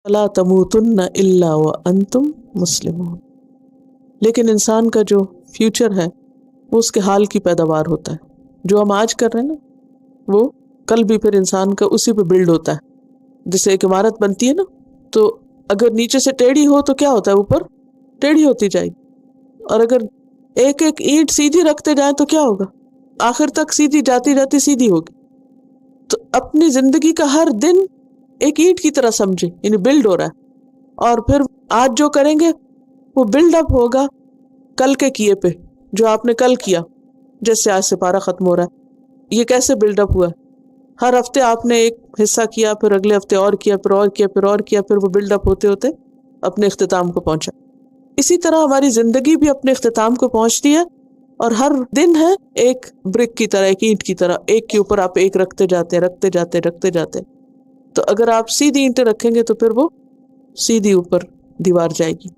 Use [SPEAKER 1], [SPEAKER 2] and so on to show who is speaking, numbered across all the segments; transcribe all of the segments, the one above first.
[SPEAKER 1] فلا تموتن الا وانتم مسلمون. لیکن انسان کا جو فیوچر ہے وہ اس کے حال کی پیداوار ہوتا ہے. جو ہم آج کر رہے ہیں نا وہ کل بھی پھر انسان کا اسی پہ بلڈ ہوتا ہے. جیسے ایک عمارت بنتی ہے نا تو اگر نیچے سے ٹیڑھی ہو تو کیا ہوتا ہے, اوپر ٹیڑھی ہوتی جائے گی. اور اگر ایک ایک اینٹ سیدھی رکھتے جائیں تو کیا ہوگا, آخر تک سیدھی جاتی جاتی سیدھی ہوگی. تو اپنی زندگی کا ہر دن ایک اینٹ کی طرح سمجھے, یعنی بلڈ ہو رہا ہے. اور پھر آج جو کریں گے وہ بلڈ اپ ہوگا کل کے کیے پہ, جو آپ نے کل کیا. جیسے آج سپارہ ختم ہو رہا ہے, یہ کیسے بلڈ اپ ہوا ہے؟ ہر ہفتے آپ نے ایک حصہ کیا, پھر اگلے ہفتے اور کیا, پھر اور کیا, پھر اور کیا, پھر وہ بلڈ اپ ہوتے ہوتے اپنے اختتام کو پہنچا. اسی طرح ہماری زندگی بھی اپنے اختتام کو پہنچتی ہے, اور ہر دن ہے ایک برک کی طرح, ایک اینٹ کی طرح, ایک کے اوپر آپ ایک رکھتے جاتے رکھتے جاتے رکھتے جاتے. تو اگر آپ سیدھی اینٹیں رکھیں گے تو پھر وہ سیدھی اوپر دیوار جائے گی.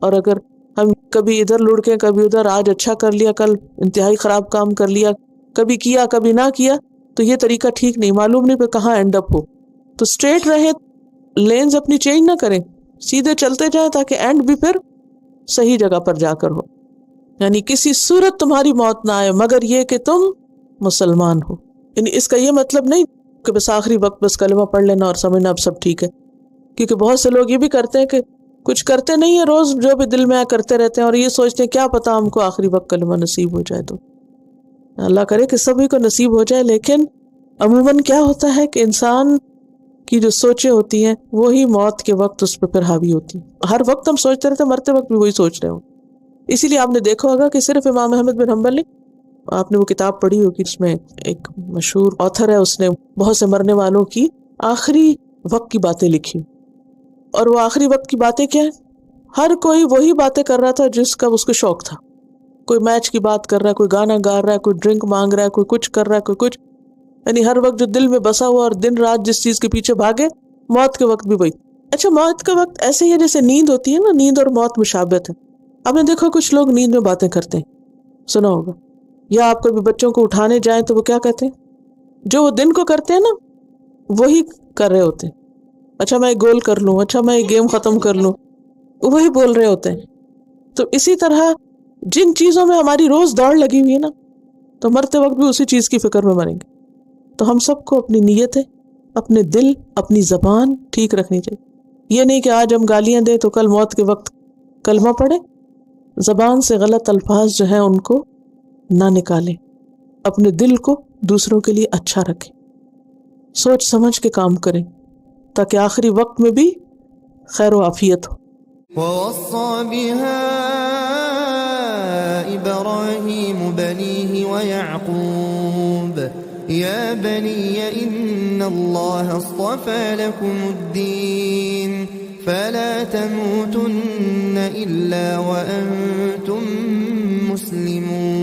[SPEAKER 1] اور اگر ہم کبھی ادھر لڑکیں کبھی ادھر, آج اچھا کر لیا کل انتہائی خراب کام کر لیا, کبھی کیا کبھی نہ کیا, تو یہ طریقہ ٹھیک نہیں, معلوم نہیں پہ کہاں اینڈ اپ ہو. تو اسٹریٹ رہے, لینز اپنی چینج نہ کریں, سیدھے چلتے جائیں تاکہ اینڈ بھی پھر صحیح جگہ پر جا کر ہو. یعنی کسی صورت تمہاری موت نہ آئے مگر یہ کہ تم مسلمان ہو. یعنی اس کا یہ مطلب نہیں کہ بس آخری وقت بس کلمہ پڑھ لینا اور سمجھنا اب سب ٹھیک ہے. کیونکہ بہت سے لوگ یہ بھی کرتے ہیں کہ کچھ کرتے نہیں ہیں, روز جو بھی دل میں آئے کرتے رہتے ہیں, اور یہ سوچتے ہیں کیا پتا ہم کو آخری وقت کلمہ نصیب ہو جائے. تو اللہ کرے کہ سبھی کو نصیب ہو جائے. لیکن عموماً کیا ہوتا ہے کہ انسان کی جو سوچیں ہوتی ہیں وہی موت کے وقت اس پہ پھر حاوی ہوتی ہیں. ہر وقت ہم سوچتے رہتے ہیں, مرتے وقت بھی وہی سوچ رہے ہوں. اسی لیے آپ نے دیکھا ہوگا کہ صرف امام احمد بن حنبل نے, آپ نے وہ کتاب پڑھی ہوگی جس میں ایک مشہور آتھر ہے, اس نے بہت سے مرنے والوں کی آخری وقت کی باتیں لکھی. اور وہ آخری وقت کی باتیں کیا ہیں؟ ہر کوئی وہی باتیں کر رہا تھا جس کا اس کو شوق تھا. کوئی میچ کی بات کر رہا ہے, کوئی گانا گا رہا ہے, کوئی ڈرنک مانگ رہا ہے, کوئی کچھ کر رہا ہے, کوئی کچھ. یعنی ہر وقت جو دل میں بسا ہوا, اور دن رات جس چیز کے پیچھے بھاگے, موت کے وقت بھی وہی. اچھا, موت کے وقت ایسے ہی ہے جیسے نیند ہوتی ہے نا, نیند اور موت مشابہت ہے. آپ نے دیکھو کچھ لوگ نیند میں باتیں کرتے ہیں, سنا ہوگا. یا آپ کبھی بچوں کو اٹھانے جائیں تو وہ کیا کہتے ہیں, جو وہ دن کو کرتے ہیں نا وہی کر رہے ہوتے ہیں. اچھا میں ایک گول کر لوں, اچھا میں ایک گیم ختم کر لوں, وہی بول رہے ہوتے ہیں. تو اسی طرح جن چیزوں میں ہماری روز دوڑ لگی ہوئی ہے نا, تو مرتے وقت بھی اسی چیز کی فکر میں مریں گے. تو ہم سب کو اپنی نیتیں, اپنے دل, اپنی زبان ٹھیک رکھنی چاہیے. یہ نہیں کہ آج ہم گالیاں دیں تو کل موت کے وقت کلمہ پڑھیں. زبان سے غلط الفاظ جو ہیں ان کو نہ نکالیں. اپنے دل کو دوسروں کے لیے اچھا رکھیں, سوچ سمجھ کے کام کریں تاکہ آخری وقت میں بھی خیر و عافیت ہو.
[SPEAKER 2] وَوَصَّى بِهَا إِبْرَاهِيمُ بَنِيهِ وَيَعْقُوبُ يَا بَنِيَّ إِنَّ اللَّهَ اصْطَفَى لَكُمُ الدِّينَ فَلَا تَمُوتُنَّ إِلَّا وَأَنْتُمْ مُسْلِمُونَ.